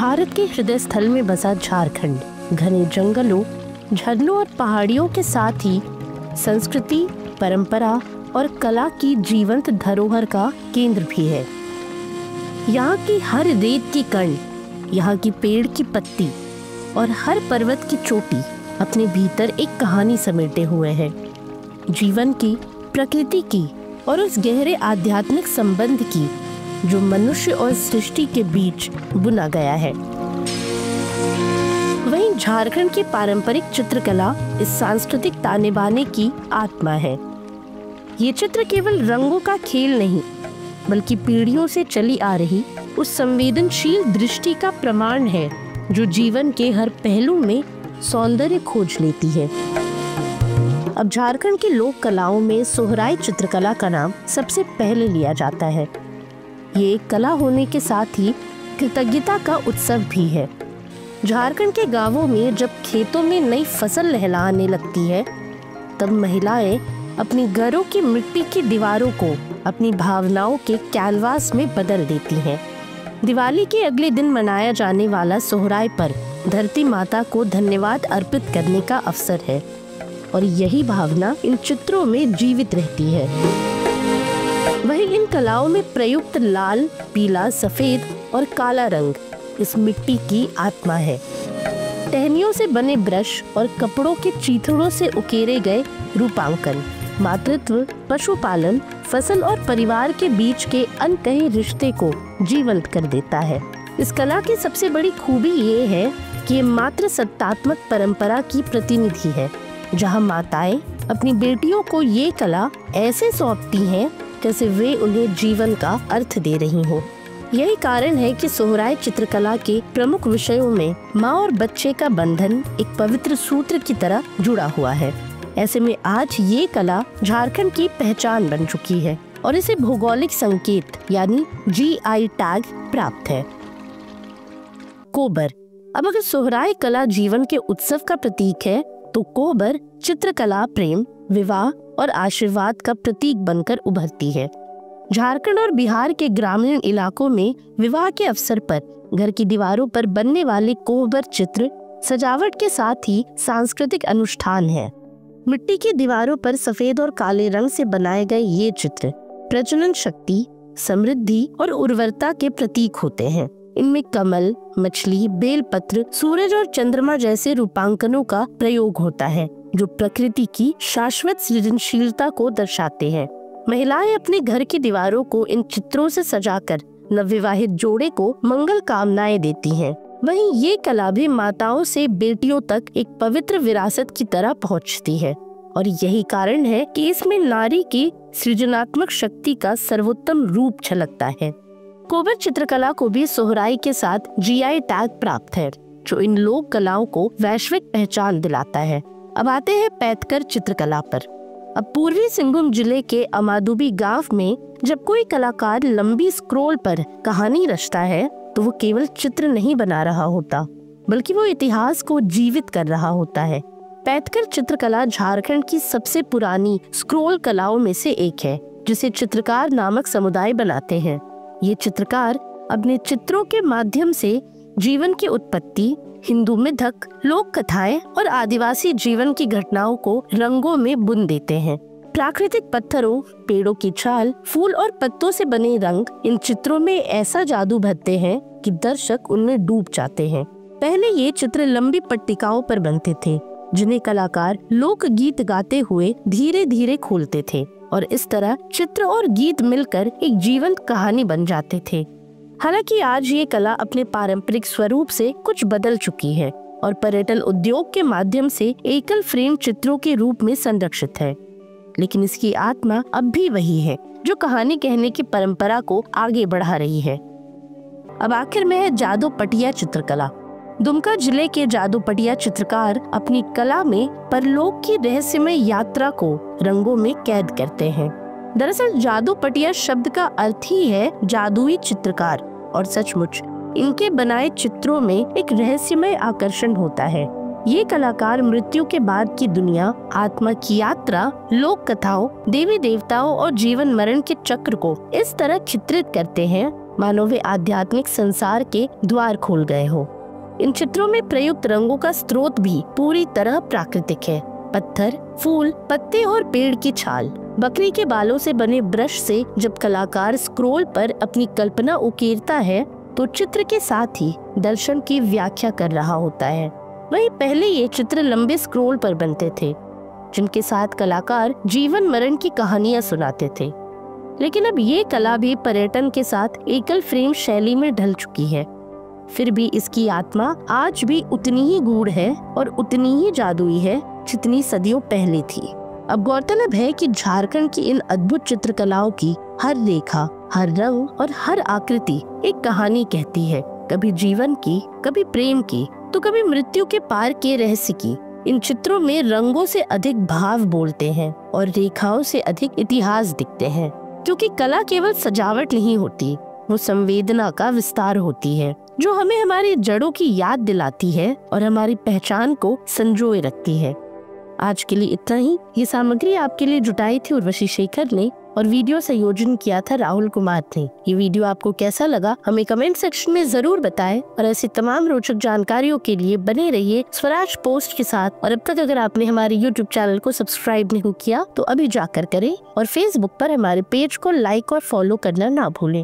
भारत के हृदय स्थल में बसा झारखंड घने जंगलों, झरनों और पहाड़ियों के साथ ही संस्कृति, परंपरा और कला की जीवंत धरोहर का केंद्र भी है। यहाँ की हर रेत की कण, यहाँ की पेड़ की पत्ती और हर पर्वत की चोटी अपने भीतर एक कहानी समेटे हुए है। जीवन की, प्रकृति की और उस गहरे आध्यात्मिक संबंध की जो मनुष्य और सृष्टि के बीच बुना गया है। वहीं झारखंड की पारंपरिक चित्रकला इस सांस्कृतिक ताने बाने की आत्मा है। ये चित्र केवल रंगों का खेल नहीं, बल्कि पीढ़ियों से चली आ रही उस संवेदनशील दृष्टि का प्रमाण है जो जीवन के हर पहलू में सौंदर्य खोज लेती है। अब झारखंड की लोक कलाओं में सोहराई चित्रकला का नाम सबसे पहले लिया जाता है। ये एक कला होने के साथ ही कृतज्ञता का उत्सव भी है। झारखंड के गांवों में जब खेतों में नई फसल लहलाने लगती है, तब महिलाएं अपनी घरों की मिट्टी की दीवारों को अपनी भावनाओं के कैनवास में बदल देती हैं। दिवाली के अगले दिन मनाया जाने वाला सोहराई पर धरती माता को धन्यवाद अर्पित करने का अवसर है और यही भावना इन चित्रों में जीवित रहती है। वहीं इन कलाओं में प्रयुक्त लाल, पीला, सफेद और काला रंग इस मिट्टी की आत्मा है। टहनियों से बने ब्रश और कपड़ों के चीथड़ों से उकेरे गए रूपांकन मातृत्व, पशुपालन, फसल और परिवार के बीच के अनकहे रिश्ते को जीवंत कर देता है। इस कला की सबसे बड़ी खूबी ये है कि ये मातृ सत्तात्मक परंपरा की प्रतिनिधि है, जहां माताएं अपनी बेटियों को ये कला ऐसे सौंपती हैं जैसे वे उन्हें जीवन का अर्थ दे रही हो। यही कारण है कि सोहराई चित्रकला के प्रमुख विषयों में माँ और बच्चे का बंधन एक पवित्र सूत्र की तरह जुड़ा हुआ है। ऐसे में आज ये कला झारखंड की पहचान बन चुकी है और इसे भौगोलिक संकेत यानी GI टैग प्राप्त है। कोबर। अब अगर सोहराई कला जीवन के उत्सव का प्रतीक है, तो कोबर चित्रकला प्रेम, विवाह और आशीर्वाद का प्रतीक बनकर उभरती है। झारखंड और बिहार के ग्रामीण इलाकों में विवाह के अवसर पर घर की दीवारों पर बनने वाले कोबर चित्र सजावट के साथ ही सांस्कृतिक अनुष्ठान है। मिट्टी की दीवारों पर सफेद और काले रंग से बनाए गए ये चित्र प्रजनन शक्ति, समृद्धि और उर्वरता के प्रतीक होते हैं। इनमें कमल, मछली, बेलपत्र, सूरज और चंद्रमा जैसे रूपांकनों का प्रयोग होता है जो प्रकृति की शाश्वत सृजनशीलता को दर्शाते हैं। महिलाएं अपने घर की दीवारों को इन चित्रों से सजाकर नवविवाहित जोड़े को मंगल कामनाएं देती हैं। वहीं ये कला भी माताओं से बेटियों तक एक पवित्र विरासत की तरह पहुंचती है और यही कारण है कि इसमें नारी की सृजनात्मक शक्ति का सर्वोत्तम रूप झलकता है। कोबर चित्रकला को भी सोहराई के साथ GI टैग प्राप्त है, जो इन लोक कलाओं को वैश्विक पहचान दिलाता है। अब आते हैं पैथकर चित्रकला पर। अब पूर्वी सिंहभूम जिले के अमादुबी गांव में जब कोई कलाकार लंबी स्क्रोल पर कहानी रचता है, तो वो केवल चित्र नहीं बना रहा होता, बल्कि वो इतिहास को जीवित कर रहा होता है। पैथकर चित्रकला झारखंड की सबसे पुरानी स्क्रोल कलाओं में से एक है, जिसे चित्रकार नामक समुदाय बनाते हैं। ये चित्रकार अपने चित्रों के माध्यम से जीवन की उत्पत्ति, हिंदू मिथक, लोक कथाएं और आदिवासी जीवन की घटनाओं को रंगों में बुन देते हैं। प्राकृतिक पत्थरों, पेड़ों की छाल, फूल और पत्तों से बने रंग इन चित्रों में ऐसा जादू भरते हैं कि दर्शक उनमें डूब जाते हैं। पहले ये चित्र लंबी पट्टिकाओं पर बनते थे, जिन्हें कलाकार लोक गीत गाते हुए धीरे धीरे खोलते थे और इस तरह चित्र और गीत मिलकर एक जीवंत कहानी बन जाते थे। हालांकि आज ये कला अपने पारंपरिक स्वरूप से कुछ बदल चुकी है और पर्यटन उद्योग के माध्यम से एकल फ्रेम चित्रों के रूप में संरक्षित है, लेकिन इसकी आत्मा अब भी वही है जो कहानी कहने की परंपरा को आगे बढ़ा रही है। अब आखिर में है जादूपटिया चित्रकला। दुमका जिले के जादूपटिया चित्रकार अपनी कला में परलोक की रहस्यमय यात्रा को रंगों में कैद करते हैं। दरअसल जादूपटिया शब्द का अर्थ ही है जादुई चित्रकार और सचमुच इनके बनाए चित्रों में एक रहस्यमय आकर्षण होता है। ये कलाकार मृत्यु के बाद की दुनिया, आत्मा की यात्रा, लोक कथाओं, देवी देवताओं और जीवन मरण के चक्र को इस तरह चित्रित करते हैं मानो वे आध्यात्मिक संसार के द्वार खोल गए हो। इन चित्रों में प्रयुक्त रंगों का स्रोत भी पूरी तरह प्राकृतिक है। पत्थर, फूल, पत्ते और पेड़ की छाल। बकरी के बालों से बने ब्रश से जब कलाकार स्क्रोल पर अपनी कल्पना उकेरता है तो चित्र के साथ ही दर्शन की व्याख्या कर रहा होता है। वहीं पहले ये चित्र लंबे स्क्रोल पर बनते थे जिनके साथ कलाकार जीवन मरण की कहानियां सुनाते थे, लेकिन अब ये कला भी पर्यटन के साथ एकल फ्रेम शैली में ढल चुकी है। फिर भी इसकी आत्मा आज भी उतनी ही गूढ़ है और उतनी ही जादुई है जितनी सदियों पहले थी। अब गौरतलब है कि झारखंड की इन अद्भुत चित्रकलाओं की हर रेखा, हर रंग और हर आकृति एक कहानी कहती है, कभी जीवन की, कभी प्रेम की, तो कभी मृत्यु के पार के रहस्य की। इन चित्रों में रंगों से अधिक भाव बोलते हैं और रेखाओं से अधिक इतिहास दिखते हैं, क्योंकि कला केवल सजावट नहीं होती, वो संवेदना का विस्तार होती है जो हमें हमारी जड़ों की याद दिलाती है और हमारी पहचान को संजोए रखती है। आज के लिए इतना ही। ये सामग्री आपके लिए जुटाई थी उर्वशी शेखर ने और वीडियो संयोजन किया था राहुल कुमार ने। ये वीडियो आपको कैसा लगा हमें कमेंट सेक्शन में जरूर बताएं और ऐसी तमाम रोचक जानकारियों के लिए बने रहिए स्वराज पोस्ट के साथ। और अब तक अगर आपने हमारे YouTube चैनल को सब्सक्राइब नहीं किया तो अभी जाकर करें और Facebook पर हमारे पेज को लाइक और फॉलो करना ना भूलें।